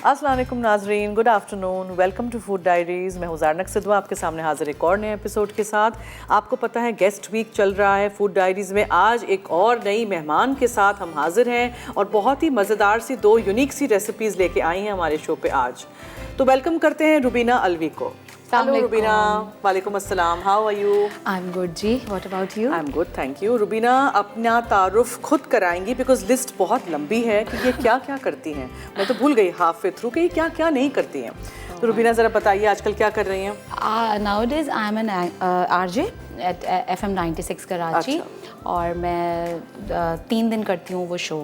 अस्सलाम वालेकुम नाजरीन, good afternoon, welcome to food diaries. मैं हूँ ज़ारनक सिद्वा आपके सामने हाजिर एक और नए एपिसोड के साथ। आपको पता है गेस्ट वीक चल रहा है फूड डायरीज़ में। आज एक और नई मेहमान के साथ हम हाजिर हैं और बहुत ही मज़ेदार सी दो यूनिक सी रेसिपीज़ लेके आई हैं हमारे शो पे आज। तो वेलकम करते हैं रुबीना अलवी को। हेलो रुबीना। वालेकुम अस्सलाम, how are you? I am good जी, what about you? I am good, thank you. Rubina अपना तारुफ खुद कराएंगी बिकॉज लिस्ट बहुत लंबी है कि ये क्या क्या करती हैं। मैं तो भूल गई हाफ वे थ्रू कि ये क्या क्या नहीं करती हैं। तो रुबीना ज़रा बताइए आजकल क्या कर रही हैं? Nowadays I am an RJ at FM 96 Karachi. और मैं 3 दिन करती हूँ वो शो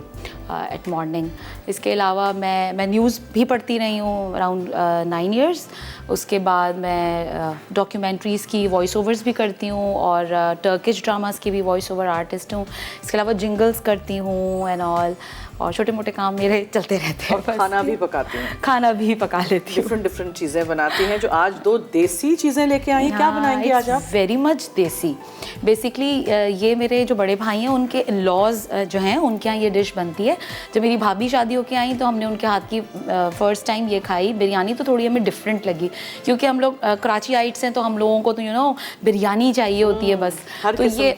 एट मॉर्निंग। इसके अलावा मैं न्यूज़ भी पढ़ती रही हूँ अराउंड 9 इयर्स। उसके बाद मैं डॉक्यूमेंट्रीज़ की वॉइस ओवर्स भी करती हूँ और टर्किश ड्रामास की भी वॉइस ओवर आर्टिस्ट हूँ। इसके अलावा जिंगल्स करती हूँ एंड ऑल, और छोटे मोटे काम मेरे चलते रहते हैं। और खाना भी पकाती हैं? खाना भी पका लेती हूँ। डिफरेंट चीज़ें बनाती हैं। जो आज दो देसी चीज़ें लेके आई हैं, क्या बनाएंगी आज आप? वेरी मच देसी। बेसिकली ये मेरे जो बड़े भाई हैं उनके इन-लॉज जो हैं उनके यहाँ ये डिश बनती है। जब मेरी भाभी शादी होके आई तो हमने उनके हाथ की फ़र्स्ट टाइम ये खाई। बिरयानी तो थोड़ी हमें डिफरेंट लगी क्योंकि हम लोग कराची आइट्स हैं तो हम लोगों को तो बिरयानी चाहिए होती है बस। तो ये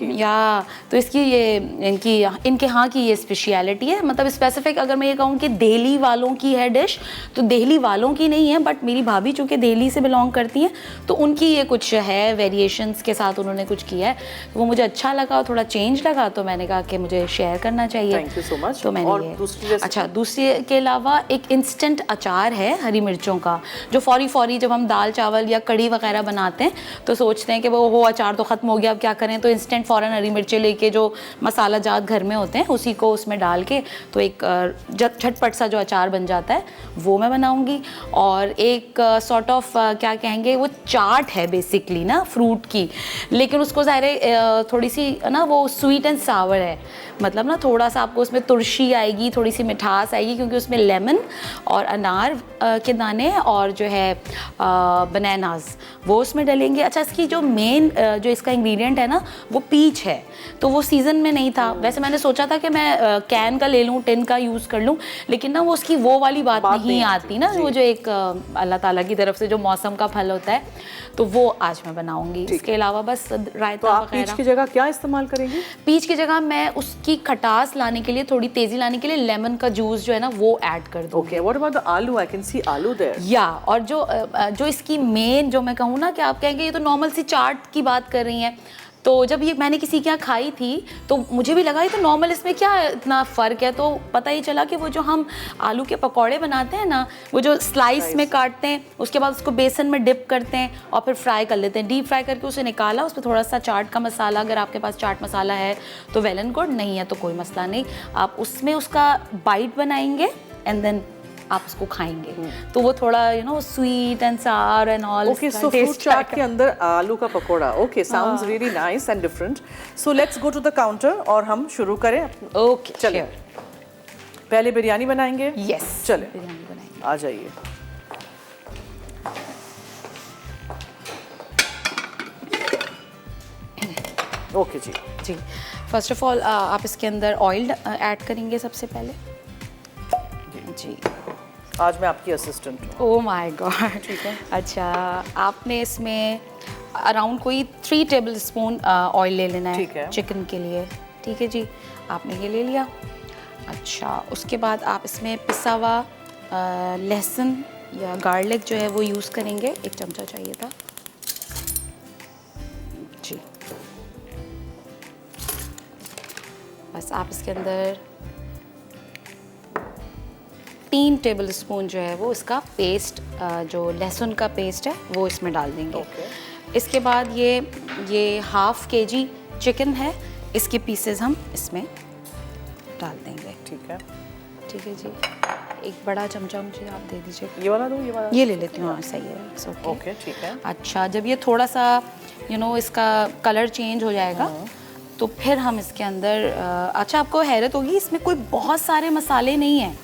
तो इसकी ये इनके यहाँ की ये स्पेशलिटी है। मतलब स्पेसिफिक अगर मैं ये कहूँ कि दिल्ली वालों की है डिश तो दिल्ली वालों की नहीं है, बट मेरी भाभी चूँकि दिल्ली से बिलोंग करती हैं तो उनकी ये कुछ है, वेरिएशंस के साथ उन्होंने कुछ किया है। तो वो मुझे अच्छा लगा, थोड़ा चेंज लगा, तो मैंने कहा कि मुझे शेयर करना चाहिए। Thank you so much. तो मैंने दूसरे के अलावा एक इंस्टेंट अचार है हरी मिर्चों का, जो फौरी जब हम दाल चावल या कड़ी वगैरह बनाते हैं तो सोचते हैं कि वो अचार तो ख़त्म हो गया, अब क्या करें, तो इंस्टेंट फ़ौरन हरी मिर्चें लेके जो मसाला जात घर में होते हैं उसी को उसमें डाल के तो एक झटपट सा जो अचार बन जाता है वो मैं बनाऊंगी। और एक सॉर्ट ऑफ क्या कहेंगे, वो चाट है बेसिकली ना फ्रूट की, लेकिन उसको ज़ाहिर थोड़ी सी ना वो स्वीट एंड सावर है। मतलब ना थोड़ा सा आपको उसमें तुरशी आएगी, थोड़ी सी मिठास आएगी क्योंकि उसमें लेमन और अनार के दाने और जो है बनानास वो उसमें डलेंगे। अच्छा, इसकी जो मेन जो इसका इंग्रेडिएंट है ना वो पीच है, तो वो सीज़न में नहीं था। वैसे मैंने सोचा था कि मैं कैन का ले लूँ, टिन का यूज़ कर लूँ, लेकिन ना वो उसकी वो वाली बात नहीं आती ना, वो जो एक अल्लाह ताला की तरफ से जो मौसम का फल होता है, तो वो आज मैं बनाऊंगी। इसके अलावा बस रायता वगैरह। पीच की जगह क्या इस्तेमाल करेंगी? पीच की जगह मैं उसकी खटास लाने के लिए, थोड़ी तेज़ी लाने के लिए लेमन का जूस जो है ना वो ऐड कर दूँगी। ओके, व्हाट अबाउट द आलू? आई कैन सी आलू देयर। या और जो इसकी मेन जो मैं कहूँ ना कि आप कहेंगे ये तो नॉर्मल सी चाट की बात कर रही हैं, तो जब ये मैंने किसी के यहाँ खाई थी तो मुझे भी लगा ये तो नॉर्मल, इसमें क्या इतना फ़र्क है। तो पता ही चला कि वो जो हम आलू के पकौड़े बनाते हैं ना, वो जो स्लाइस में काटते हैं उसके बाद उसको बेसन में डिप करते हैं और फिर फ्राई कर लेते हैं। डीप फ्राई करके उसे निकाला, उस पर थोड़ा सा चाट का मसाला, अगर आपके पास चाट मसाला है तो वेल एंड गुड, नहीं है तो कोई मसला नहीं। आप उसमें उसका बाइट बनाएंगे एंड देन आप उसको खाएंगे तो वो थोड़ा sweet and sour and all. Okay, so fruit chaat के अंदर आलू का pakora. Okay, sounds really nice and different. So let's go to the counter और हम शुरू करें। ओके, चलिए पहले बिरयानी बनाएंगे। यस, चले बिरयानी बनाएंगे। आ जाइए। ओके जी। फर्स्ट ऑफ ऑल आप इसके अंदर ऑयल ऐड करेंगे सबसे पहले जी। आज मैं आपकी असिस्टेंट हूँ। ओह माय गॉड, ठीक है। अच्छा, आपने इसमें अराउंड कोई 3 टेबल स्पून ऑयल ले लेना है, ठीक है, चिकन के लिए। ठीक है जी, आपने ये ले लिया। अच्छा, उसके बाद आप इसमें पिसा हुआ लहसुन या गार्लिक जो है वो यूज़ करेंगे, 1 चमचा चाहिए था जी। बस आप इसके अंदर 3 टेबल स्पून जो है वो इसका पेस्ट, जो लहसुन का पेस्ट है वो इसमें डाल देंगे। इसके बाद ये हाफ kg चिकन है, इसके पीसेस हम इसमें डाल देंगे। ठीक है जी। एक बड़ा चमचा मुझे आप दे दीजिए। ये वाला दूँ? ये वाला ये ले लेती हूँ। हाँ, सही है। ओके, ठीक है। अच्छा, जब ये थोड़ा सा इसका कलर चेंज हो जाएगा तो फिर हम इसके अंदर अच्छा, आपको हैरत होगी इसमें कोई बहुत सारे मसाले नहीं हैं,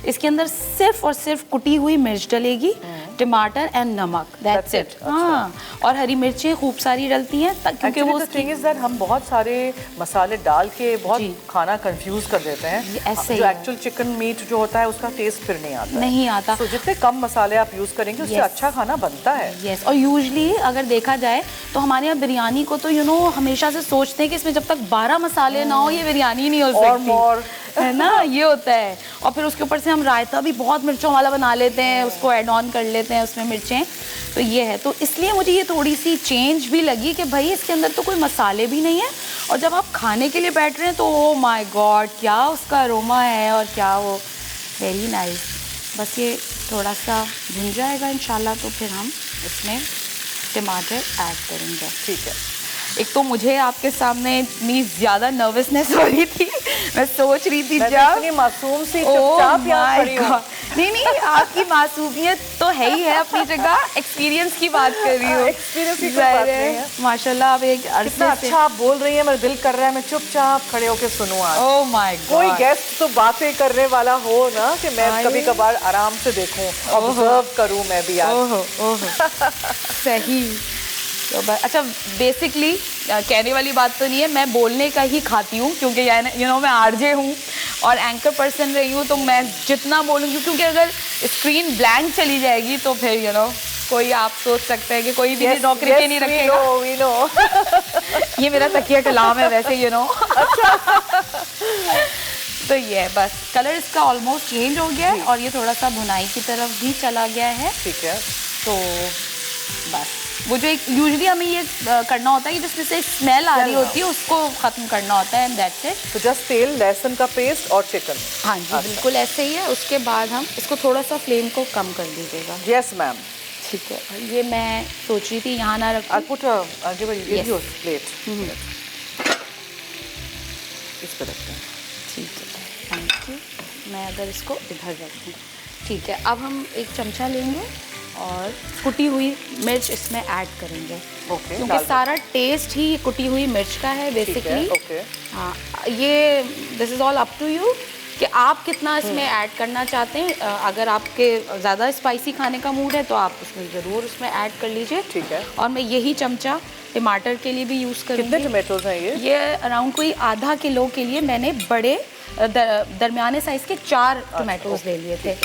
इसके अंदर सिर्फ और सिर्फ कुटी हुई मिर्च डलेगी, टमाटर एंड नमक, दैट्स इट। हाँ, और हरी मिर्चें खूब सारी डलती हैं क्योंकि वो थिंग इज दैट हम बहुत सारे मसाले डाल के बहुत खाना कंफ्यूज कर देते हैं। ऐसे जो एक्चुअल चिकन मीट जो होता है उसका टेस्ट फिर नहीं आता। तो जितने कम मसाले आप यूज करेंगे उससे अच्छा खाना बनता है। यस, और यूजली अगर देखा जाए तो हमारे यहाँ बिरयानी को तो हमेशा से सोचते हैं कि इसमें जब तक 12 मसाले ना हो ये बिरयानी नहीं हो सकती, है ना, ये होता है। और फिर उसके ऊपर से हम रायता भी बहुत मिर्चों वाला बना लेते हैं, उसको ऐड ऑन कर लेते हैं उसमें मिर्चें। तो ये है, तो इसलिए मुझे ये थोड़ी सी चेंज भी लगी कि भाई इसके अंदर तो कोई मसाले भी नहीं है, और जब आप खाने के लिए बैठ रहे हैं तो ओ माय गॉड क्या उसका अरोमा है, और क्या वो वेरी नाइस। बस ये थोड़ा सा भुन जाएगा इंशाल्लाह, तो फिर हम इसमें टमाटर ऐड करेंगे। ठीक है। एक तो मुझे आपके सामने इतनी ज़्यादा नर्वसनेस हो रही थी, मैं सोच रही थी जब इतनी मासूम सी चुपचाप यहाँ खड़ी हूँ। नहीं, आपकी मासूमियत तो है ही है अपनी जगह, एक्सपीरियंस की बात कर रही हूँ। एक्सपीरियंस की बात नहीं है। माशाल्लाह आप एक कितना अच्छा आप बोल रही हैं, मेरा दिल कर रहा है मैं चुपचाप खड़े होकर सुनूं आज। ओह माय गॉड, कोई गेस्ट तो बातें करने वाला हो ना कि मैं कभी कभार आराम से देखूं, ऑब्जर्व करूं मैं भी आज। ओह सही। तो अच्छा, बेसिकली कहने वाली बात तो नहीं है, मैं बोलने का ही खाती हूँ, क्योंकि मैं आरजे हूँ और एंकर पर्सन रही हूँ, तो मैं जितना बोलूँगी, क्योंकि अगर स्क्रीन ब्लैंक चली जाएगी तो फिर कोई आप सोच सकते हैं कि कोई भी नौकरी पे नहीं रखेगा। we know. ये मेरा तकिया कलाम है वैसे तो ये बस कलर इसका ऑलमोस्ट चेंज हो गया है और ये थोड़ा सा भुनाई की तरफ भी चला गया है। ठीक है। तो बस वो जो एक यूजुअली हमें ये करना होता है कि जिसमें से स्मेल आ रही होती है उसको ख़त्म करना होता है, एंड दैट्स इट। तो जस्ट तेल, लहसुन का पेस्ट और चिकन। हाँ जी, बिल्कुल ऐसे ही है। उसके बाद हम इसको थोड़ा सा फ्लेम को कम कर दीजिएगा। Yes ma'am. ठीक है, ये मैं सोच रही थी यहाँ ना रखूं। I'll put a give you a plate। इस पर रखते हैं। ठीक है, थैंक यू। मैं अगर इसको इधर रख दूँ, ठीक है। अब हम एक चमचा लेंगे और कुटी हुई मिर्च इसमें ऐड करेंगे। ओके। क्योंकि सारा टेस्ट ही कुटी हुई मिर्च का है बेसिकली। ओके। हाँ, ये this is all up to you कि आप कितना इसमें ऐड करना चाहते हैं। अगर आपके ज़्यादा स्पाइसी खाने का मूड है तो आप उसमें ज़रूर उसमें ऐड कर लीजिए। ठीक है। और मैं यही चमचा टमाटर के लिए भी यूज़ करूँगी। कितने टमाटोज हैं ये? ये अराउंड कोई आधा किलो के लिए मैंने बड़े दरमियाने साइज़ के 4 टमाटोज ले लिए थे।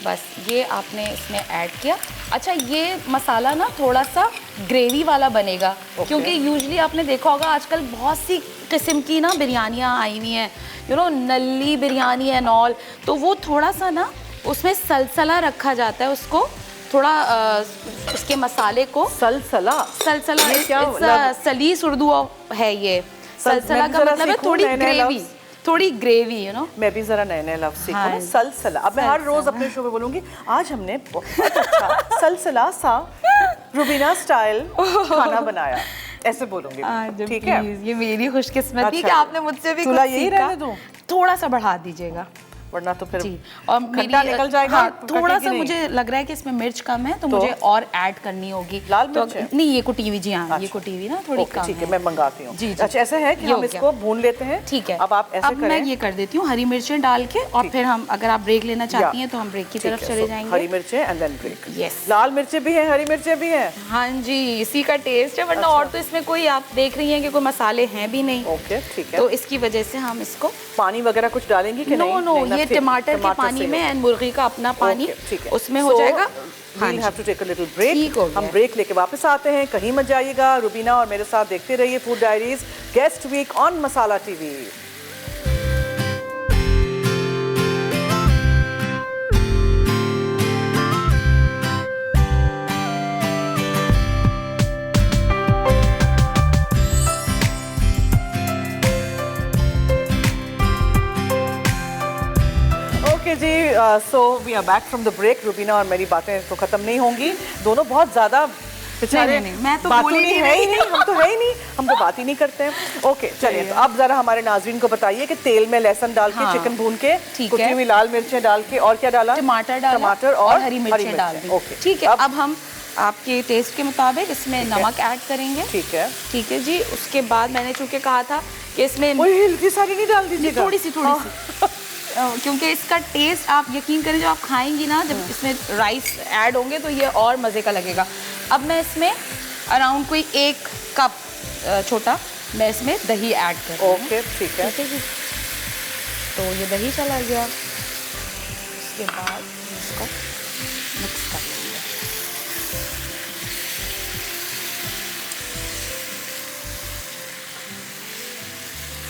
बस ये आपने इसमें ऐड किया। अच्छा, ये मसाला ना थोड़ा सा ग्रेवी वाला बनेगा। क्योंकि यूजुअली आपने देखा होगा आजकल बहुत सी किस्म की ना बिरयानियाँ आई हुई हैं, नली बिरयानी एंड ऑल, तो वो थोड़ा सा ना उसमें सलसला रखा जाता है, उसको थोड़ा उसके मसाले को सलसला सलीस उर्दू है ये। सलसला का मतलब है थोड़ी ग्रेवी मैं भी जरा नए लफ्ज सीखूं। सलसला अब मैं हर रोज अपने शो में बोलूंगी आज हमने बहुत अच्छा सलसला सा रुबीना स्टाइल खाना बनाया, ऐसे बोलूंगी। ठीक है, ये मेरी खुशकिस्मती कि आपने मुझसे भी चूल्हा यही रहने दूं? थोड़ा सा बढ़ा दीजिएगा वरना तो फिर और खट्टा निकल जाएगा। हाँ, थोड़ा सा मुझे लग रहा है कि इसमें मिर्च कम है तो मुझे और ऐड करनी होगी। लाल मिर्च है? नहीं, ये कुटी हुई। जी हाँ, ये कुटी हुई ना थोड़ी कम है। ठीक है, मैं मंगाती हूँ। जी। अच्छा, ऐसे है कि हम इसको भून लेते हैं। ठीक है। अब आप ऐसे करें। मैं ये कर देती हूँ हरी मिर्चें डाल के, और फिर हम अगर आप ब्रेक लेना चाहती हैं तो हम ब्रेक की तरफ चले जाएंगे। हरी मिर्चें एंड देन ब्रेक। यस, लाल मिर्चें भी हैं, हरी मिर्चें भी हैं। हाँ जी, इसी का टेस्ट है, वरना और तो इसमें कोई आप देख रही हैं कि कोई मसाले हैं भी नहीं। ओके, ठीक है। तो इसकी वजह से हम इसको पानी वगैरह कुछ डालेंगे कि नहीं? नो, ये टमाटर के पानी में एंड मुर्गी का अपना पानी उसमें हो जाएगा। We'll have to take a little break। हम ब्रेक लेके वापस आते हैं, कहीं मत जाइएगा। रुबीना और मेरे साथ देखते रहिए food diaries guest week on Masala TV. जी, so we are back from the break. Rubina और मेरी बातें तो खत्म नहीं होंगी, दोनों बहुत ज्यादा बेचारे मैं तो बातों नहीं है ही नहीं, हम तो है ही नहीं, हम तो बात ही नहीं करते हैं। ओके, चलिए तो अब जरा हमारे नाज़रीन को बताइए कि तेल में लहसुन डाल के, चिकन भून के, कुटी हुई लाल मिर्चें डाल के, और क्या डाला? टमाटर और हरी मिर्चें डाल दी। ओके, ठीक है। अब हम आपके टेस्ट के मुताबिक इसमें नमक ऐड करेंगे। ठीक है, ठीक है जी। उसके बाद मैंने चूंकि कहा था कि इसमें हल्की सारी नहीं डाल दीजिएगा, थोड़ी सी क्योंकि इसका टेस्ट आप यकीन करें, जो आप खाएंगी ना, जब इसमें राइस ऐड होंगे तो ये और मज़े का लगेगा। अब मैं इसमें अराउंड कोई 1 कप छोटा मैं इसमें दही ऐड कर रही हूँ। ओके, ठीक है जी। तो ये दही चला गया, उसके बाद इसको मिक्स कर लेंगे।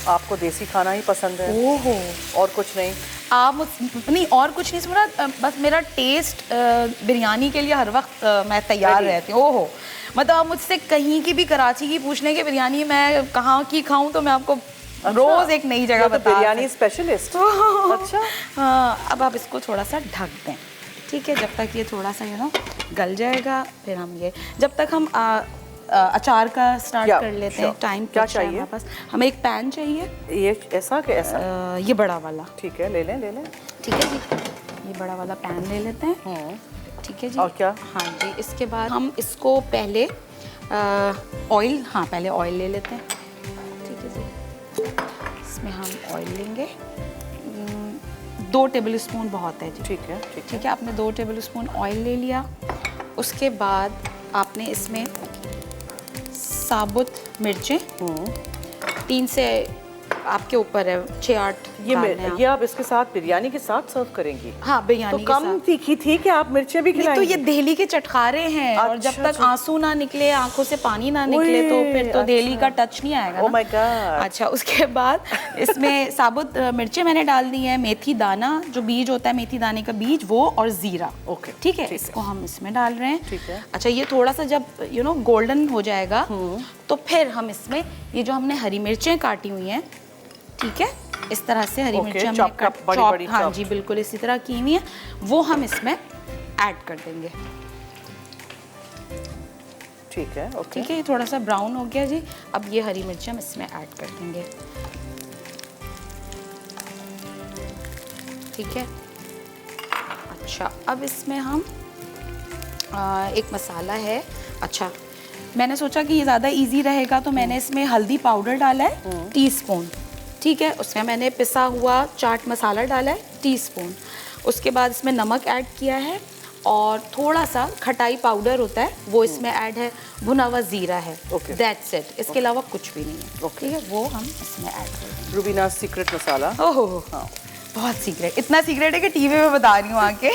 आपको देसी खाना ही पसंद है? ओहो, और कुछ नहीं? आप नहीं, और कुछ नहीं सुना, बस मेरा टेस्ट बिरयानी के लिए हर वक्त मैं तैयार रहती हूँ। ओहो, मतलब आप मुझसे कहीं की भी, कराची की पूछ लें कि बिरयानी मैं कहाँ की खाऊं तो मैं आपको रोज एक नई जगह बता। बिरयानी स्पेशलिस्ट। अच्छा। हाँ, अब आप इसको थोड़ा सा ढक दें, ठीक है, जब तक ये थोड़ा सा गल जाएगा। फिर हम ये, जब तक हम अचार का स्टार्ट कर लेते हैं। टाइम क्या चाहिए? हमारे पास हमें एक पैन चाहिए। ये ऐसा कि ऐसा? ये बड़ा वाला। ठीक है, ले लें। ठीक है जी, ये बड़ा वाला पैन ले लेते हैं। ठीक है जी। और क्या? हाँ जी, इसके बाद हम इसको पहले ऑयल, हाँ पहले ऑयल ले लेते हैं। ठीक है जी, इसमें हम ऑयल लेंगे 2 टेबल स्पून बहुत है जी। ठीक है, आपने 2 टेबल स्पून ऑयल ले लिया। उसके बाद आपने इसमें साबुत मिर्चें 3 से, आपके ऊपर है, 6-8 ये आप इसके साथ, बिरयानी के साथ सर्व करेंगी? हाँ, बिरयानी तो कम तीखी थी कि आप मिर्चें भी खिलाएंगी? तो ये दिल्ली के चटखारे हैं। और जब तक आंसू ना निकले, आंखों से पानी ना निकले, तो फिर तो दिल्ली का टच नहीं आएगा ना। Oh my God. अच्छा, उसके बाद इसमें साबुत मिर्चें मैंने डाल दी हैं, मेथी दाना जो बीज होता है, मेथी दाने का बीज, वो, और जीरा। ओके, ठीक है, इसको हम इसमें डाल रहे हैं। ठीक है। अच्छा, ये थोड़ा सा जब गोल्डन हो जाएगा तो फिर हम इसमें ये जो हमने हरी मिर्चें काटी हुई हैं, ठीक है, इस तरह से हरी मिर्चें हमने बड़ी, हाँ जी, बिल्कुल इसी तरह की हुई है, वो हम इसमें ऐड कर देंगे। ठीक है, ओके। ठीक है, ये थोड़ा सा ब्राउन हो गया जी। अब ये हरी मिर्चें हम इसमें ऐड कर देंगे। ठीक है। अच्छा, अब इसमें हम एक मसाला है। अच्छा, मैंने सोचा कि ये ज़्यादा इजी रहेगा तो मैंने इसमें हल्दी पाउडर डाला है टीस्पून। ठीक है, उसमें मैंने पिसा हुआ चाट मसाला डाला है टीस्पून। उसके बाद इसमें नमक ऐड किया है और थोड़ा सा खटाई पाउडर होता है वो इसमें ऐड है, भुना हुआ जीरा है। दैट्स इट, इसके अलावा कुछ भी नहीं है। ठीक है, वो हम इसमें ऐड कर देंगे। रुबीना सीक्रेट मसाला। ओहो, हाँ, बहुत सीक्रेट, इतना सीक्रेट है कि टीवी में बता रही हूँ आके।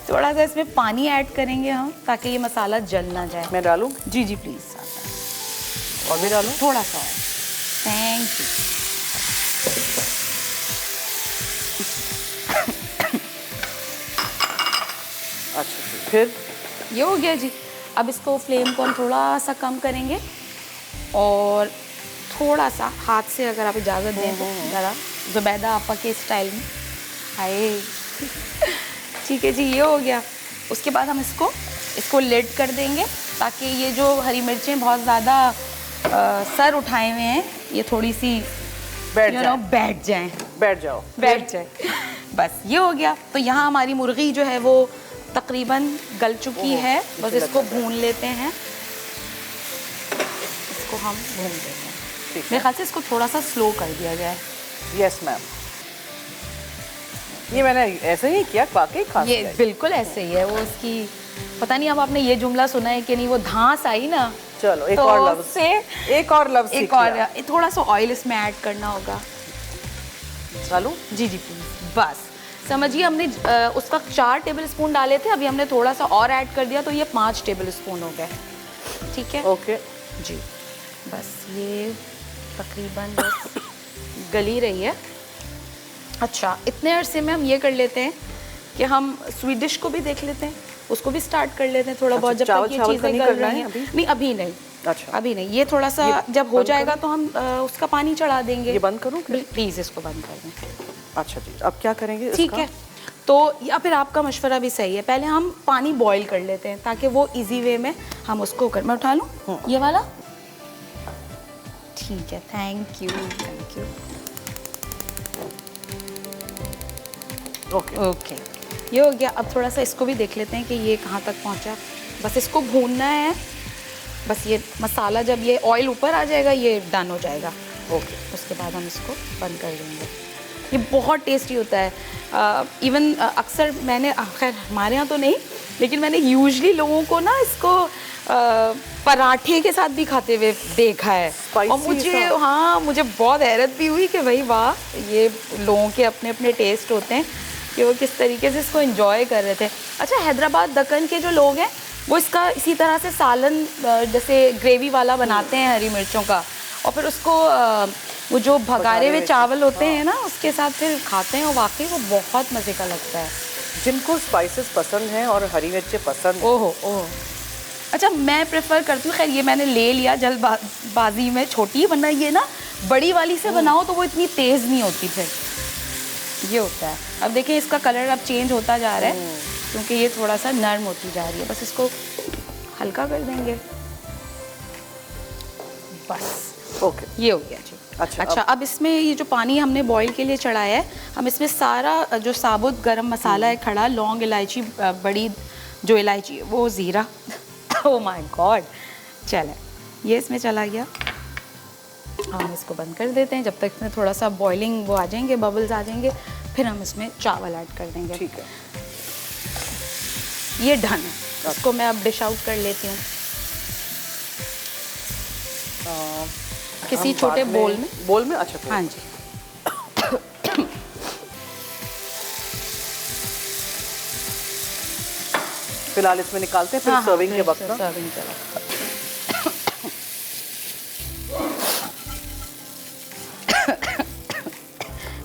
थोड़ा सा इसमें पानी ऐड करेंगे हम, ताकि ये मसाला जल ना जाए। मैं डालूं? जी जी, प्लीज। और भी डालूं? थोड़ा सा और। Thank you. अच्छा, फिर ये हो गया जी। अब इसको फ्लेम को हम थोड़ा सा कम करेंगे और थोड़ा सा हाथ से, अगर आप इजाज़त दें तो, ज़रा ज़ुबैदा आपा के स्टाइल में। हाय। ठीक है जी, ये हो गया। उसके बाद हम इसको लिड कर देंगे, ताकि ये जो हरी मिर्चें बहुत ज़्यादा सर उठाए हुए हैं, ये थोड़ी सी बैठ जाए। बस ये हो गया। तो यहाँ हमारी मुर्गी जो है वो तकरीबन गल चुकी है। बस इसको भून लेते हैं, इसको हम भून लेते हैं। मेरे ख्याल से इसको थोड़ा सा स्लो कर दिया जाए। यस मैम, ये मैंने ऐसे ही किया, वाकई खास ये बिल्कुल ऐसे ही है। वो उसकी, पता नहीं अब आपने ये जुमला सुना है कि नहीं, वो धांस आई ना। चलो एक तो और लफ्ज़, एक और थोड़ा सा ऑयल इसमें ऐड करना होगा। डालूं? जी जी, प्लीज। बस समझिए, हमने उस वक्त 4 टेबल स्पून डाले थे, अभी हमने थोड़ा सा और ऐड कर दिया तो ये 5 टेबल स्पून हो गए। ठीक है, ओके जी। बस ये तकरीबन बस गली रही है। अच्छा, इतने अरसे में हम ये कर लेते हैं कि हम स्वीट डिश को भी देख लेते हैं, उसको भी स्टार्ट कर लेते हैं थोड़ा बहुत, जब तक ये चीज़ें गल रही हैं। नहीं, अभी नहीं। अच्छा, अभी नहीं, ये थोड़ा सा जब हो जाएगा तो हम उसका पानी चढ़ा देंगे। ये बंद करूँ? प्लीज़ इसको बंद कर दें। अच्छा जी, अब क्या करेंगे? ठीक है, तो या फिर आपका मशवरा भी सही है, पहले हम पानी बॉईल कर लेते हैं ताकि वो इजी वे में हम उसको कर। मैं उठा लूँ ये वाला? ठीक है, थैंक यू। ओके, ये हो गया। अब थोड़ा सा इसको भी देख लेते हैं कि ये कहाँ तक पहुँचा। बस इसको भूनना है, बस ये मसाला जब ये ऑयल ऊपर आ जाएगा ये डन हो जाएगा। ओके, उसके बाद हम इसको बंद कर देंगे। ये बहुत टेस्टी होता है। इवन अक्सर मैंने खैर हमारे यहाँ तो नहीं, लेकिन मैंने यूजली लोगों को ना इसको पराठे के साथ भी खाते हुए देखा है। और मुझे मुझे बहुत हैरत भी हुई कि भाई वाह, ये लोगों के अपने अपने टेस्ट होते हैं कि वो किस तरीके से इसको एंजॉय कर रहे थे। अच्छा, हैदराबाद दक्कन के जो लोग हैं वो इसका इसी तरह से सालन जैसे ग्रेवी वाला बनाते हैं हरी मिर्चों का, और फिर उसको वो जो भगारे हुए चावल होते हैं ना उसके साथ फिर खाते हैं, और वाकई वो बहुत मज़े का लगता है। जिनको स्पाइसेस पसंद हैं और हरी मिर्चें पसंद, ओहो। अच्छा, मैं प्रेफर करती हूँ, खैर ये मैंने ले लिया जल्दबाजी में छोटी, वरना ये ना बड़ी वाली से बनाओ तो वो इतनी तेज़ नहीं होती फिर, ये होता है। अब देखिए इसका कलर अब चेंज होता जा रहा है क्योंकि ये थोड़ा सा नरम होती जा रही है। बस इसको हल्का कर देंगे, बस ओके, ये हो गया जी। अच्छा, अब इसमें ये जो पानी हमने बॉईल के लिए चढ़ाया है, हम इसमें सारा जो साबुत गरम मसाला है खड़ा, लौंग, इलायची, बड़ी जो इलायची, वो ज़ीरा ओह माय गॉड, चले ये इसमें चला गया। हम इसको बंद कर देते हैं जब तक इसमें थोड़ा सा बॉइलिंग वो आ जाएंगे, बबल्स आ जाएंगे, फिर हम इसमें चावल ऐड कर देंगे। ठीक है, ये डन है। इसको मैं अब डिश आउट कर लेती हूँ किसी छोटे बोल में। अच्छा, हाँ जी। फिलहाल इसमें निकालते हैं, फिर सर्विंग के वक्त ना। सर्विंग के वक्त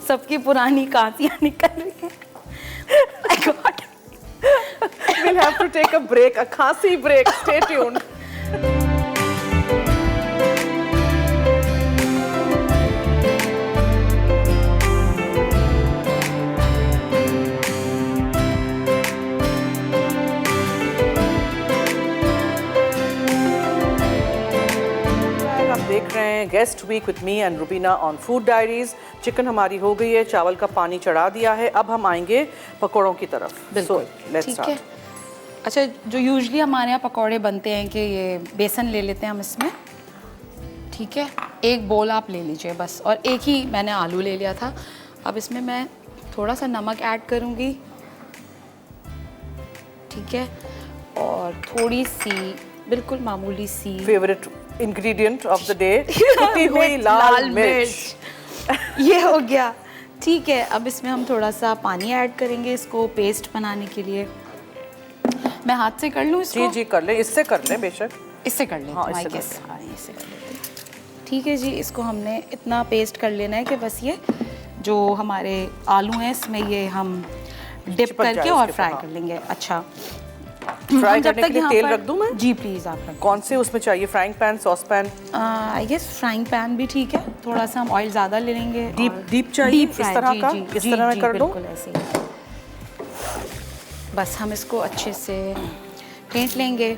सबकी पुरानी कांतियां निकल रही हैं। My God. We'll have to take a break, a खांसी break. Stay tuned. देख रहे हैं guest week with me and Rubina on food diaries. Chicken हमारी हो गई है, चावल का पानी चढ़ा दिया है, अब हम आएंगे पकौड़ों की तरफ। बिल्कुल, ठीक है। अच्छा, जो यूजली हमारे यहाँ पकौड़े बनते हैं कि ये बेसन ले लेते हैं हम इसमें, ठीक है, एक बोल आप ले लीजिए बस, और एक ही मैंने आलू ले लिया था। अब इसमें मैं थोड़ा सा नमक ऐड करूँगी, ठीक है, और थोड़ी सी बिल्कुल मामूली सी favourite ingredient of the day, कुटी हुई लाल मिर्च। ये हो गया, ठीक है। अब इसमें हम थोड़ा सा पानी ऐड करेंगे इसको पेस्ट बनाने के लिए। मैं हाथ से कर लूँ इसको? जी कर ले, इससे कर ले, बेशक इससे कर लेते हैं, इससे कर लेते हैं। ठीक है जी, इसको हमने इतना पेस्ट कर लेना है कि बस ये जो हमारे आलू हैं इसमें ये हम डिप करके और फ्राई कर लेंगे। अच्छा, फ्राई करने के लिए तेल रख दूं मैं? जी प्लीज आप रख। कौन से उसमें चाहिए, frying pan, sauce pan? I guess frying pan भी ठीक है, थोड़ा सा हम ऑयल ज़्यादा ले लेंगे। डीप चाहिए, इस तरह का, इस तरह मैं कर दूं? बिल्कुल ऐसे ही। बस हम इसको अच्छे से फेंट लेंगे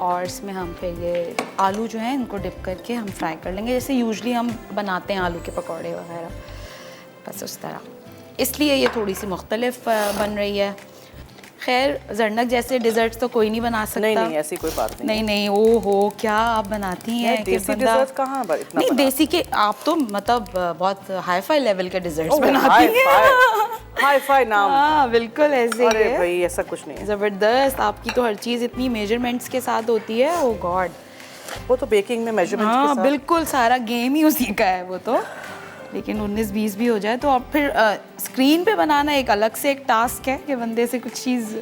और इसमें हम फिर ये आलू जो हैं इनको डिप करके हम फ्राई कर लेंगे, जैसे यूजुअली हम बनाते हैं आलू के पकौड़े वगैरह, बस उस तरह। इसलिए ये थोड़ी सी मुख्तलिफ बन रही है। खैर, जरनक जैसे डिज़र्ट्स तो कोई नहीं बना सकता। नहीं, ऐसी कोई बात नहीं। नहीं, ओहो, क्या आप बनाती हैं? देसी डिज़र्ट्स कहाँ इतना? नहीं, देसी के आप तो मतलब बहुत हाई फाई लेवल के डिज़र्ट्स बनाती हैं। हाई फाई नाम? हाँ, बिल्कुल ऐसे ही है। अरे भाई, ऐसा कुछ नहीं है। ज़बरदस्त, आपकी तो हर चीज़ इतनी मेजरमेंट्स के साथ होती है। ओह गॉड, वो तो बेकिंग में मेजरमेंट्स के साथ। हाँ बिल्कुल, सारा गेम ही उसी का है वो तो। लेकिन 19-20 भी हो जाए तो अब फिर स्क्रीन पे बनाना एक अलग से एक टास्क है कि बंदे से कुछ चीज़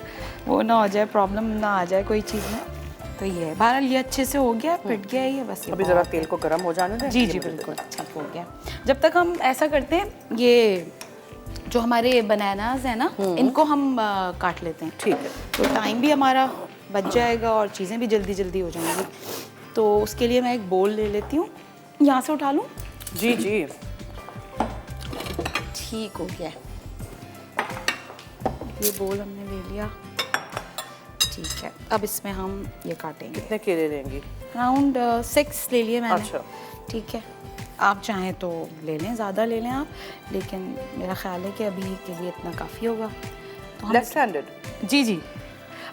वो ना हो जाए, प्रॉब्लम ना आ जाए कोई चीज़ में। तो ये है, बहरहाल ये अच्छे से हो गया, फिट गया ये बस। अभी ज़रा तेल को गर्म हो जाने दें। जी बिल्कुल, ठीक हो गया। जब तक हम ऐसा करते हैं, ये जो हमारे बनानास है ना, इनको हम काट लेते हैं। ठीक है, तो टाइम भी हमारा बच जाएगा और चीज़ें भी जल्दी जल्दी हो जाएंगी। तो उसके लिए मैं एक बोल ले लेती हूँ, यहाँ से उठा लूँ? जी ठीक हो गया, ये बोल हमने ले लिया, ठीक है। अब इसमें हम ये काटेंगे। कितने केले लेंगी? अराउंड 6 ले लिए मैंने। अच्छा, ठीक है, आप चाहें तो ले लें, ज़्यादा ले लें आप, लेकिन मेरा ख्याल है कि अभी के लिए इतना काफ़ी होगा। तो लेफ्ट हैंडेड? जी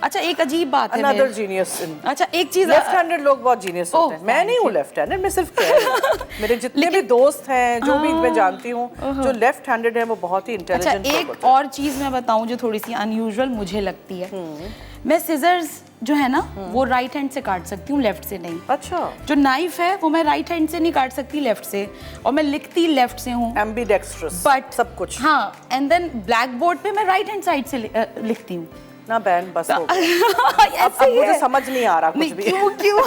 अच्छा एक अजीब बात है अनदर जीनियस। अच्छा एक चीज, लेफ्ट हैंडेड लोग बहुत जीनियस होते हैं। मैं नहीं हूँ लेफ्ट हैंडेड, मैं सिर्फ कह रही हूँ। मेरे जितने भी दोस्त हैं, जो भी मैं जानती हूँ जो लेफ्ट हैंडेड है, वो बहुत ही इंटेलिजेंट। अच्छा एक और चीज मैं बताऊं जो थोड़ी सी अनयूजुअल मुझे लगती है, मैं सिजर्स जो है ना वो राइट हैंड से काट सकती हूँ, लेफ्ट से नहीं। अच्छा। जो नाइफ है वो मैं राइट हैंड से नहीं काट सकती, लेफ्ट से, और मैं लिखती लेफ्ट से हूँ। एम्बीडेक्स्ट्रस बट सब कुछ। हाँ, एंड देन ब्लैक बोर्ड पे मैं राइट हैंड साइड से लिखती हूँ ना बहन, बस हो गया। अब मुझे समझ नहीं आ रहा कुछ भी। क्यों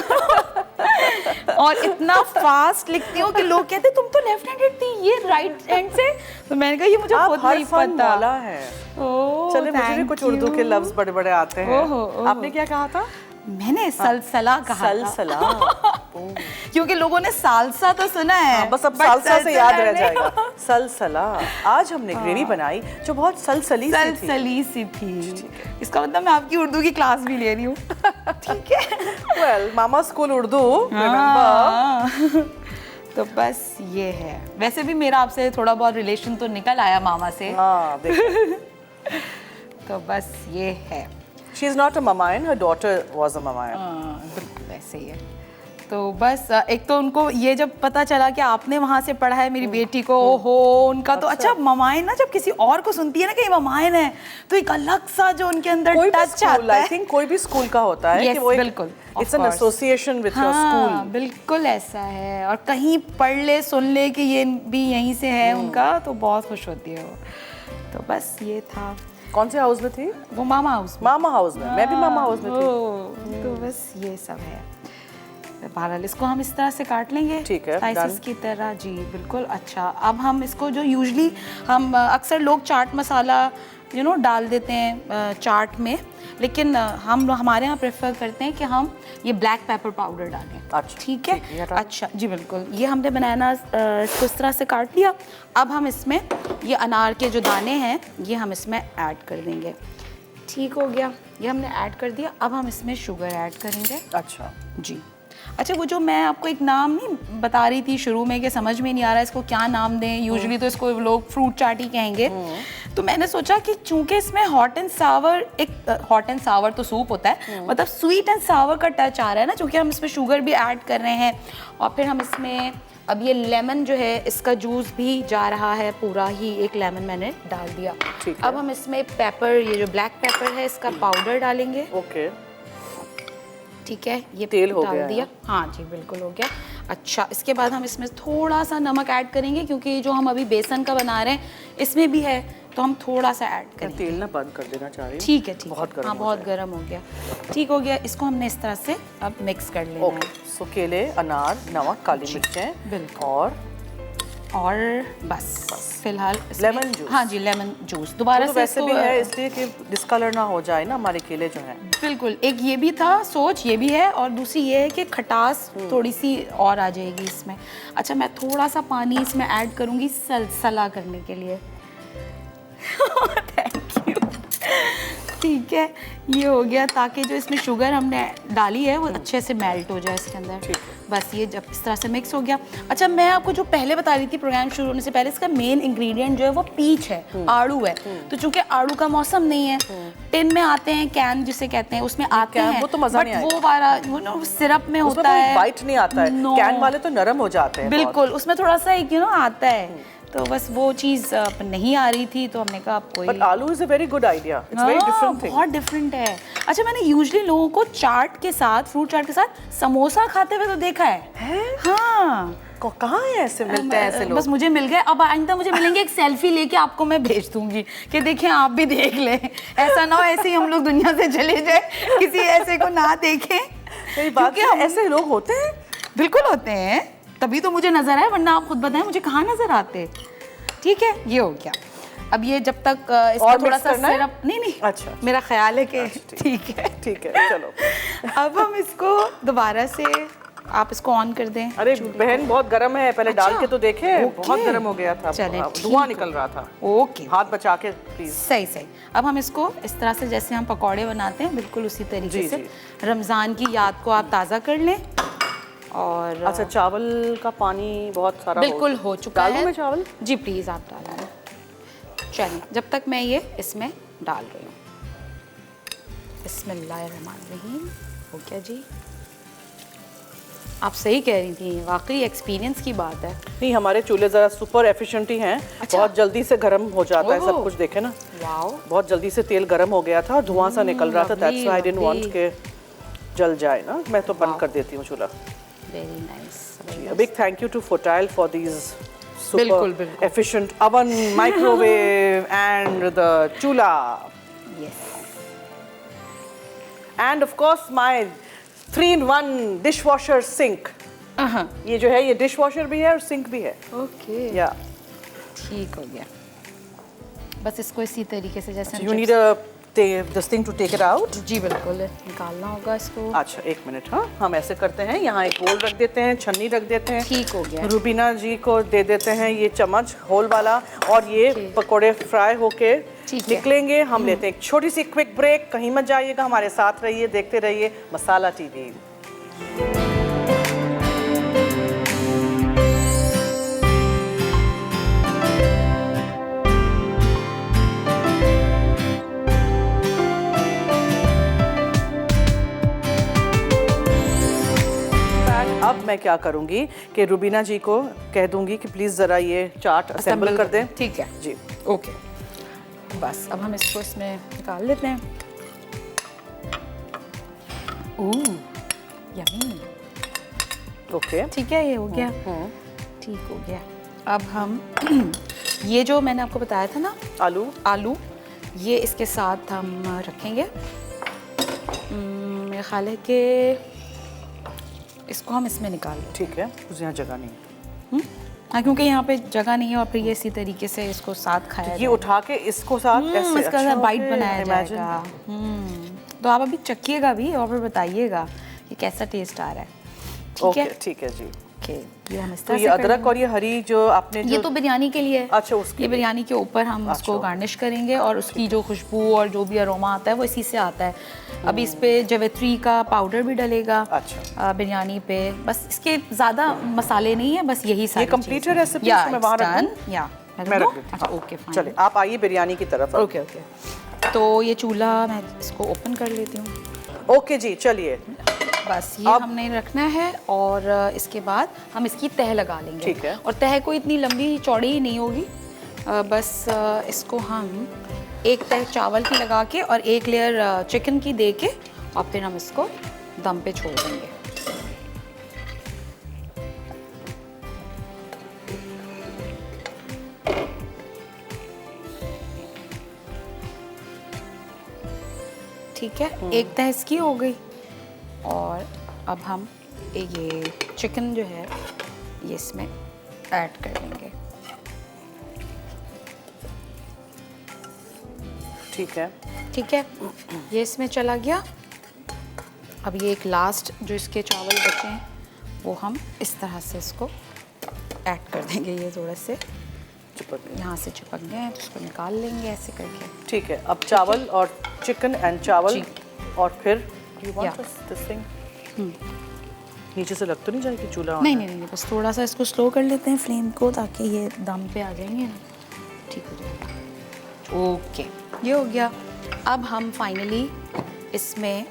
और इतना फास्ट लिखती हूँ कि लोग कहते तुम तो लेफ्ट हैंडेड थी, ये राइट हैंड से। तो मैंने कहा ये मुझे खुद नहीं पता। वाला है। चलिए मुझे भी कुछ उर्दू के लफ्ज बड़े बड़े आते हैं। आपने क्या कहा था? मैंने सलसला कहा। सलसला। क्योंकि लोगों ने सालसा तो सुना है। बस अब सालसा से याद रह जाएगा। सलसला। आज हमने ग्रेवी बनाई जो बहुत सलसली सी थी। इसका मतलब मैं आपकी उर्दू की क्लास भी ले रही हूँ। ठीक है। वेल मामा स्कूल उर्दू। तो बस ये है। वैसे भी मेरा आपसे थोड़ा बहुत रिलेशन तो निकल आया मामा से। तो बस ये है। She is not a mamayan, her daughter was a mamayan. बिल्कुल वैसे ही है। तो बस एक तो उनको ये जब पता चला कि आपने वहाँ से पढ़ा है मेरी बेटी को, ओहो उनका तो अच्छा ममायन ना, जब किसी और को सुनती है ना कि ये ममायन है तो एक अलग सा जो उनके अंदर टच आता है। I think कोई भी स्कूल का होता है कि वो बिल्कुल it's an association with your school। बिल्कुल ऐसा है। और कहीं पढ़ ले सुन ले कि ये भी यहीं से है उनका, तो बहुत खुश होती है वो। तो बस ये था। कौन से हाउस में थी वो? मामा हाउस में। मामा हाउस में। मैं भी मामा हाउस में थी। तो बस ये सब है। बहरहाल इसको हम इस तरह से काट लेंगे, ठीक है, स्लाइसेस की तरह। जी बिल्कुल। अच्छा अब हम इसको जो यूजुअली हम अक्सर लोग चाट मसाला डाल देते हैं चाट में, लेकिन हम हमारे यहाँ प्रेफर करते हैं कि हम ये ब्लैक पेपर पाउडर डालें। अच्छा ठीक है। अच्छा जी बिल्कुल। ये हमने बनाना इसको इस तरह से काट लिया। अब हम इसमें ये अनार के जो दाने हैं ये हम इसमें ऐड कर देंगे। ठीक हो गया, ये हमने ऐड कर दिया। अब हम इसमें शुगर ऐड करेंगे। अच्छा जी। अच्छा वो जो मैं आपको एक नाम नहीं बता रही थी शुरू में कि समझ में नहीं आ रहा है इसको क्या नाम दें, यूजुअली तो इसको लोग फ्रूट चाट ही कहेंगे। तो मैंने सोचा कि चूंकि इसमें हॉट एंड सावर, एक हॉट एंड सावर तो सूप होता है, मतलब स्वीट एंड सावर का टच आ रहा है ना, चूंकि हम इसमें शुगर भी ऐड कर रहे हैं और फिर हम इसमें अब ये लेमन जो है इसका जूस भी जा रहा है, पूरा ही एक लेमन मैंने डाल दिया। अब हम इसमें पेपर, ये जो ब्लैक पेपर है इसका पाउडर डालेंगे। ओके ठीक है, ये तेल हो डाल दिया। हाँ जी बिल्कुल हो गया। अच्छा इसके बाद हम इसमें थोड़ा सा नमक ऐड करेंगे, क्योंकि जो हम अभी बेसन का बना रहे हैं इसमें भी है, तो हम थोड़ा सा ऐड करेंगे। तेल ना बंद कर देना चाह रही हूँ। ठीक है, ठीक बहुत गर्म। हाँ बहुत गर्म हो गया। ठीक हो गया। इसको हमने इस तरह से अब मिक्स कर लेना है। सो केले, अनार, नमक, काली मिर्चें बिल्कुल और बस फिलहाल लेमन जूस। हाँ जी लेमन जूस दोबारा तो से वैसे भी है इसलिए कि डिस्कलर ना हो जाए ना हमारे केले जो हैं। बिल्कुल, एक ये भी था सोच, ये भी है, और दूसरी ये है कि खटास थोड़ी सी और आ जाएगी इसमें। अच्छा मैं थोड़ा सा पानी इसमें ऐड करूँगी सलसला करने के लिए। Thank you. ठीक है, ये हो गया, ताकि जो इसमें शुगर हमने डाली है वो अच्छे से मेल्ट हो जाए इसके अंदर। बस ये जब इस तरह से मिक्स हो गया। अच्छा मैं आपको जो पहले बता रही थी प्रोग्राम शुरू होने से पहले, इसका मेन इंग्रेडिएंट जो है वो पीच है, आड़ू है। तो चूंकि आड़ू का मौसम नहीं है, टिन में आते हैं, कैन जिसे कहते हैं उसमें आते हैं, वो तो मजा नहीं आएगा। वो वाला वो सिरप में होता है, बाइट नहीं आता है। कैन वाले तो नरम हो जाते हैं। बिल्कुल, उसमें थोड़ा सा एक आता है, तो बस वो चीज़ नहीं आ रही थी, तो हमने कहा आप कोई। But आलू is a very good idea. It's very different thing. बहुत डिफरेंट है। अच्छा मैंने यूजुअली लोगों को चाट के साथ, फ्रूट चाट के साथ समोसा खाते हुए तो देखा है? हाँ। कहाँ है ऐसे मिलते हैं ऐसे लोग? बस मुझे मिल गए। अब आइंदा मुझे मिलेंगे, एक सेल्फी लेके आपको मैं भेज दूंगी कि देखें आप भी देख लें। ऐसा ना हो ऐसे ही हम लोग दुनिया से चले जाए, किसी ऐसे को ना देखें। मेरी बात है, ऐसे लोग होते हैं? बिल्कुल होते हैं, तभी तो मुझे नजर आए, वरना आप खुद बताएं मुझे कहाँ नजर आते। ठीक है, ये हो गया। अब ये जब तक इसका थोड़ा सा सिरप नहीं अच्छा मेरा ख्याल है कि ठीक है चलो। अब हम इसको दोबारा से, आप इसको ऑन कर दें। अरे बहन बहुत गर्म है, पहले डाल के तो देखे। बहुत गर्म हो गया था, धुआं निकल रहा था। ओके, हाथ बचा के प्लीज। सही। अब हम इसको इस तरह से जैसे हम पकौड़े बनाते हैं बिल्कुल उसी तरीके से रमज़ान की याद को आप ताज़ा कर लें। और अच्छा चावल का पानी बहुत सारा बिल्कुल हो चुका है। डालूं मैं चावल? जी प्लीज़ आप डालें। चलिए जब तक मैं ये इसमें डाल रही हूँ, बिस्मिल्लाहिर्रहमानिर्रहीम। हो गया जी। आप सही कह रही थी, वाकई एक्सपीरियंस की बात है। नहीं, हमारे चूल्हे ज़रा सुपर एफिशिएंट ही हैं। अच्छा। बहुत जल्दी से गर्म हो जाता है सब ओह। कुछ, देखे ना। वाओ। बहुत जल्दी से तेल गर्म हो गया था, धुआं सा निकल रहा था। That's why I didn't want lovely। के जल जाए ना। मैं तो बंद Wow। कर देती हूँ चूल्हा। Very nice. A big thank you to Fertile for these super बिल्कुल, बिल्कुल। efficient oven, microwave and the chula. Yes. And of course my 3-in-1 dishwasher sink. ये जो है ये डिशवॉशर भी है और सिंक भी है। ओके। या ठीक हो गया। बस इसको इसी तरीके से जैसे you need a this thing to take it out. जी बिल्कुल, निकालना होगा इसको। अच्छा, एक मिनट। हाँ, हम ऐसे करते हैं, यहाँ एक बोल रख देते हैं, छन्नी रख देते हैं। ठीक हो गया। रुबीना जी को दे देते हैं ये चम्मच होल वाला, और ये पकोड़े फ्राई होके ठीक है। निकलेंगे। हम लेते हैं एक छोटी सी क्विक ब्रेक। कहीं मत जाइएगा, हमारे साथ रहिए, देखते रहिए मसाला टीवी। अब मैं क्या करूंगी कि रुबीना जी को कह दूंगी कि प्लीज़ ज़रा ये चाट असेंबल कर दें। ठीक है जी। ओके। बस अब हम इसको इसमें निकाल लेते हैं। ओह यम्मी। ओके। ठीक है, ये हो गया। ठीक हो गया। अब हम ये जो मैंने आपको बताया था ना आलू, ये इसके साथ हम रखेंगे। मेरा ख्याल है कि इसको हम इसमें निकाल लें। ठीक है, उस यहाँ जगह नहीं है। हाँ, क्योंकि यहाँ पे जगह नहीं है और फिर ये इसी तरीके से इसको साथ खाया ये उठा के इसको साथ ऐसे इसका अच्छा बाइट ओके, बनाया imagine। जाएगा। तो आप अभी चखिएगा भी और फिर बताइएगा कि कैसा टेस्ट आ रहा है। ठीक ओके, है। ठीक है जी। ओके, ये हम इस तो तरह ये से अदरक करेंगे। और ये हरी जो आपने ये तो बिरयानी के लिए है। अच्छा, उसके ये लिए। बिरयानी के ऊपर हम उसको अच्छा। गार्निश करेंगे और उसकी जो खुशबू और जो भी अरोमा आता है वो इसी से आता है। अभी इस पे जावित्री का पाउडर भी डलेगा। अच्छा। बिरयानी पे बस इसके ज़्यादा मसाले नहीं है, बस यही सारी complete चीज़ें। है recipe, या इसको मैं वहाँ रख दूँ? या मैं रख देती हूँ। अच्छा, ओके फाइन। चलिए, आप आइए बिरयानी की तरफ। Okay okay. तो ये चूल्हा मैं इसको ओपन कर लेती हूँ। ओके जी, चलिए। बस ये हमने रखना है और इसके बाद हम इसकी तह लगा लेंगे। ठीक है। और तह कोई इतनी लंबी चौड़ी ही नहीं होगी। बस इसको हम एक तह चावल की लगा के और एक लेयर चिकन की दे के और फिर हम इसको दम पे छोड़ देंगे। ठीक है, एक तह इसकी हो गई और अब हम ये चिकन जो है ये इसमें ऐड कर देंगे। ठीक है। ठीक है, ये इसमें चला गया। अब ये एक लास्ट जो इसके चावल बचे हैं वो हम इस तरह से इसको ऐड कर देंगे। ये थोड़े से चिपक गए। यहाँ से चिपक गए हैं तो इसको निकाल लेंगे ऐसे करके। ठीक है, अब चावल और चिकन एंड चावल जी। और फिर you want Yeah। this thing? नीचे से लग तो नहीं जाएगी चूल्हा? नहीं नहीं नहीं, बस थोड़ा सा इसको स्लो कर लेते हैं फ्लेम को ताकि ये दम पे आ जाएंगे ना, ठीक हो जाएगा। ओके, ये हो गया। अब हम फाइनली इसमें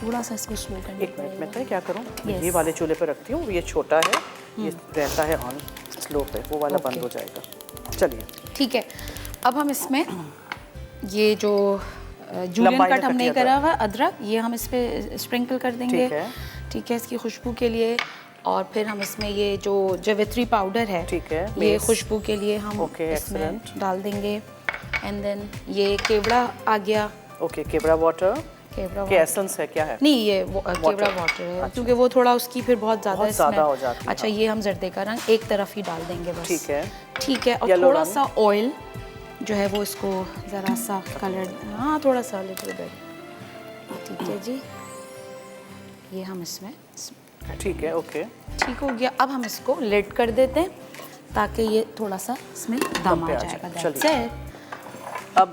थोड़ा सा इसको स्लो करना एक मिनट, मैं क्या करूँ? Yes। ये वाले चूल्हे पे रखती हूँ, ये छोटा है, ये रहता है ऑन स्लो पे, वो वाला बंद हो जाएगा। चलिए। ठीक है, अब हम इसमें ये जो जूलियन लंबाई में कट हमने कटी करा हुआ अदरक ये हम इस पे स्प्रिंकल कर देंगे। ठीक है। ठीक है, इसकी खुशबू के लिए। और फिर हम इसमें ये जो जावित्री पाउडर है, ठीक है, ये mace। खुशबू के लिए हम Okay, इसमें excellent। डाल देंगे। एंड देन ये केवड़ा आ गया। ओके, केवड़ा वाटर केवड़ा के एसेंस है, क्या है? नहीं, ये केवड़ा वाटर है। क्योंकि वो थोड़ा उसकी फिर बहुत ज़्यादा बहुत ज़्यादा हो जाती है। अच्छा, ये हम जर्दे का रंग एक तरफ ही डाल देंगे बस। ठीक है। ठीक है, और Yellow थोड़ा रंग। सा ऑयल जो है वो इसको ज़रा सा कलर, हाँ थोड़ा सा लिटिल बिट। ठीक है जी, ये हम इसमें ठीक है, ओके। ठीक हो गया। अब हम इसको लिड कर देते हैं ताकि ये थोड़ा सा इसमें दम पे आ आ जाएगा। जाए। That's चलिए। it।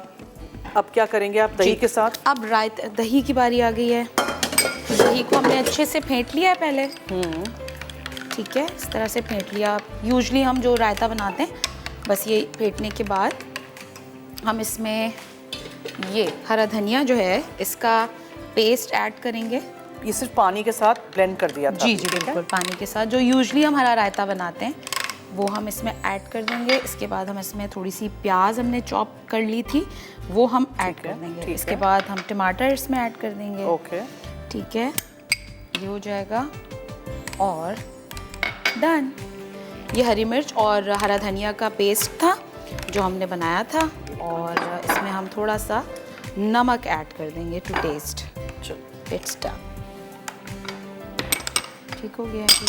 अब क्या करेंगे आप दही जी। के साथ? अब रायता, दही की बारी आ गई है। तो दही को हमने अच्छे से फेंट लिया है पहले। ठीक है, इस तरह से फेंट लिया। यूजुअली हम जो रायता बनाते हैं बस ये फेंटने के बाद हम इसमें ये हरा धनिया जो है इसका पेस्ट ऐड करेंगे। ये सिर्फ पानी के साथ ब्लेंड कर दिया था? जी जी बिल्कुल, पानी के साथ जो यूजली हम हरा रायता बनाते हैं वो हम इसमें ऐड कर देंगे। इसके बाद हम इसमें थोड़ी सी प्याज हमने चॉप कर ली थी वो हम ऐड कर देंगे। इसके बाद हम टमाटर इसमें ऐड कर देंगे। ओके, ठीक है, ये हो जाएगा और डन। ये हरी मिर्च और हरा धनिया का पेस्ट था जो हमने बनाया था, और इसमें हम थोड़ा सा नमक ऐड कर देंगे टू टेस्ट। It's done. ठीक हो गया जी।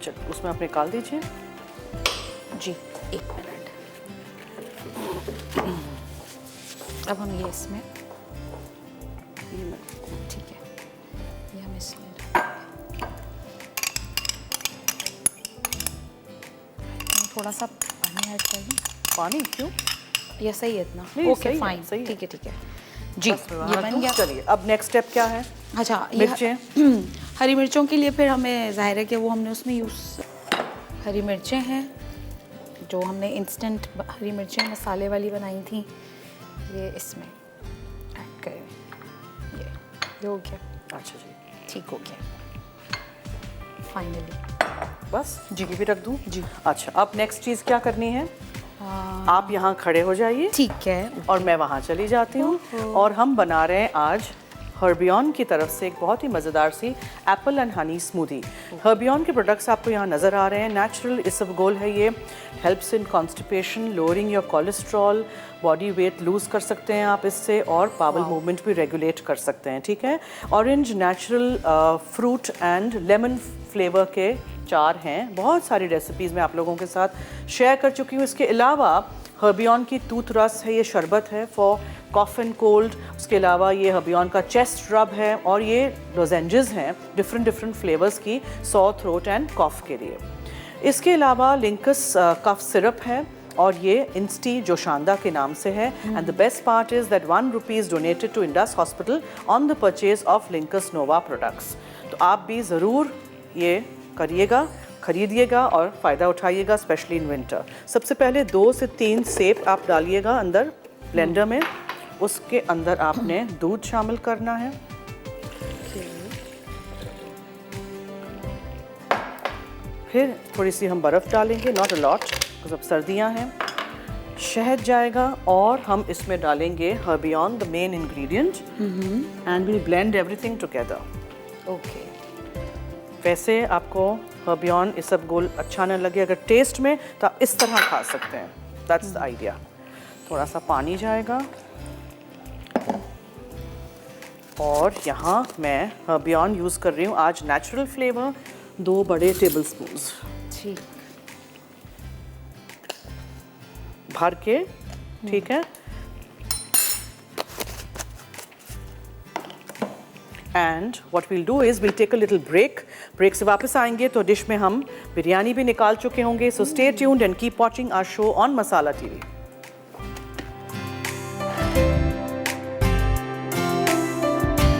चलो उसमें आप निकाल दीजिए। जी, 1 मिनट। अब हम ये इसमें, ठीक है, ये हम इसमें थोड़ा सा पानी ऐड कर दें। पानी क्यों? ये सही है इतना? ओके फाइन, सही है। ठीक है ठीक है जी, ये बन गया। चलिए अब नेक्स्ट स्टेप क्या है? अच्छा, मिर्चें। हरी मिर्चों के लिए फिर हमें ज़ाहिर है कि वो हमने उसमें यूज़, हरी मिर्चें हैं जो हमने इंस्टेंट हरी मिर्चें मसाले वाली बनाई थी, ये इसमें ऐड करें। ये हो गया। अच्छा जी, ठीक हो गया फाइनली। बस जी, ये भी रख दूँ जी। अच्छा, अब नेक्स्ट चीज़ क्या करनी है? आप यहाँ खड़े हो जाइए, ठीक है, और मैं वहाँ चली जाती हूँ। और हम बना रहे हैं आज हर्बियन की तरफ से एक बहुत ही मज़ेदार सी apple and honey smoothie. Herbion के प्रोडक्ट्स आपको यहाँ नज़र आ रहे हैं। नेचुरल इसबगोल है ये, helps in constipation, lowering your cholesterol, body weight lose कर सकते हैं आप इससे, और पावल मूवमेंट भी रेगुलेट कर सकते हैं। ठीक है, orange natural fruit and lemon flavour के 4 हैं। बहुत सारी रेसिपीज़ मैं आप लोगों के साथ शेयर कर चुकी हूँ। इसके अलावा हर्बियन की टूथ रस है, ये शरबत है फॉर कॉफ एंड कोल्ड। उसके अलावा ये हर्बियन का चेस्ट रब है, और ये लोजेंजेस हैं डिफरेंट फ्लेवर्स की सॉर थ्रोट एंड कॉफ के लिए। इसके अलावा लिंकस कफ सिरप है, और ये इंस्टी जोशांदा के नाम से है। And the best part is that ₹1 donated to Indus hospital on the purchase of Linkus Nova products. तो आप भी ज़रूर ये करिएगा, खरीदिएगा और फ़ायदा उठाइएगा, स्पेशली इन विंटर। सबसे पहले 2 से 3 सेब आप डालिएगा अंदर ब्लेंडर में। उसके अंदर आपने दूध शामिल करना है। फिर थोड़ी सी हम बर्फ़ डालेंगे, नॉट अ लॉट, बिकॉज़ अब सर्दियाँ हैं। शहद जाएगा, और हम इसमें डालेंगे Harbin, the main ingredient, and will blend everything together. Okay. वैसे आपको हर्बियन इसबगोल अच्छा न लगे अगर टेस्ट में, तो आप इस तरह खा सकते हैं। That's the idea. थोड़ा सा पानी जाएगा, और यहाँ मैं हर्बियन यूज़ कर रही हूँ आज नेचुरल फ्लेवर, 2 बड़े टेबलस्पून ठीक, भर के। ठीक है, and what we'll do is we'll take a little break. Break से वापस आएंगे तो डिश में हम बिरयानी भी निकाल चुके होंगे। So stay tuned and keep watching our show on Masala TV.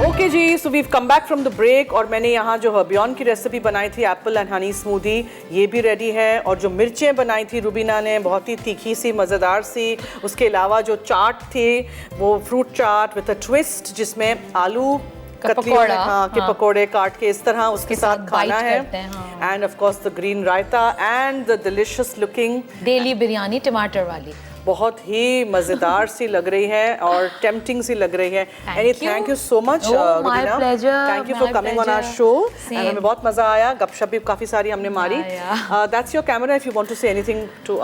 Okay जी, so we've come back from the break, और मैंने यहाँ जो हर्बियन की रेसिपी बनाई थी एप्पल एंड हनी स्मूदी, ये भी रेडी है। और जो मिर्चें बनाई थी रुबीना ने, बहुत ही तीखी सी, मज़ेदार सी। उसके अलावा जो चाट थी वो fruit chaat with a twist, जिसमें आलू पकौड़ा, के पकौड़े काट के इस तरह उसके साथ खाना है। हाँ। End of course the green raita and the delicious looking daily biryani टमाटर वाली, बहुत ही मजेदार सी लग रही है और टेम्पटिंग सी लग रही है। Any thank you so much Rubina, thank you for coming on our show. हमें बहुत मजा आया, गपशप भी काफी सारी हमने मारी। That's your camera if you want to say anything to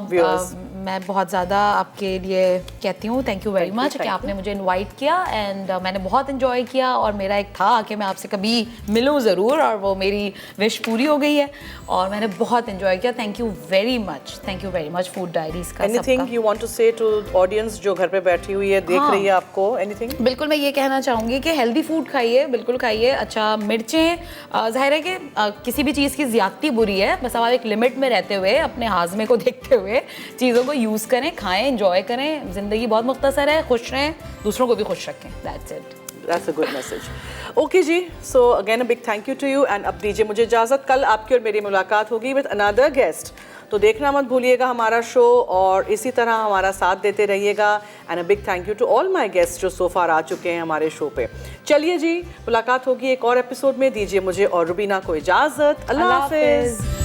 viewers. मैं बहुत ज़्यादा आपके लिए कहती हूँ थैंक यू वेरी मच कि आपने मुझे इनवाइट किया, एंड मैंने बहुत इन्जॉय किया, और मेरा एक था कि मैं आपसे कभी मिलूँ ज़रूर, और वो मेरी विश पूरी हो गई है, और मैंने बहुत इन्जॉय किया। Thank you very much food diaries का। एनीथिंग यू वांट टू से टू ऑडियंस जो घर पे बैठी हुई है, देख रही है आपको? एनीथिंग? बिल्कुल, मैं ये कहना चाहूँगी कि हेल्दी फूड खाइए, बिल्कुल खाइए। अच्छा, मिर्चें ज़ाहिर है कि किसी भी चीज़ की ज़्यादती बुरी है, बस आप एक लिमिट में रहते हुए, अपने हाजमे को देखते हुए चीज़ों को यूज़ करें, खाएं, एंजॉय करें। ज़िंदगी बहुत मुख्तसर है, खुश रहें, दूसरों को भी खुश रखें। That's it. That's a good message. Okay जी, so again a big thank you to you, and अब दीजिए मुझे इजाज़त। कल आपकी और मेरी मुलाकात होगी with another guest. तो देखना मत भूलिएगा हमारा शो, और इसी तरह हमारा साथ देते रहिएगा। And a big thank you to all my guest जो सो फार आ चुके हैं हमारे शो पे। चलिए जी, मुलाकात होगी एक और एपिसोड में। दीजिए मुझे और रुबीना को इजाज़त। अल्लाह हाफिज़।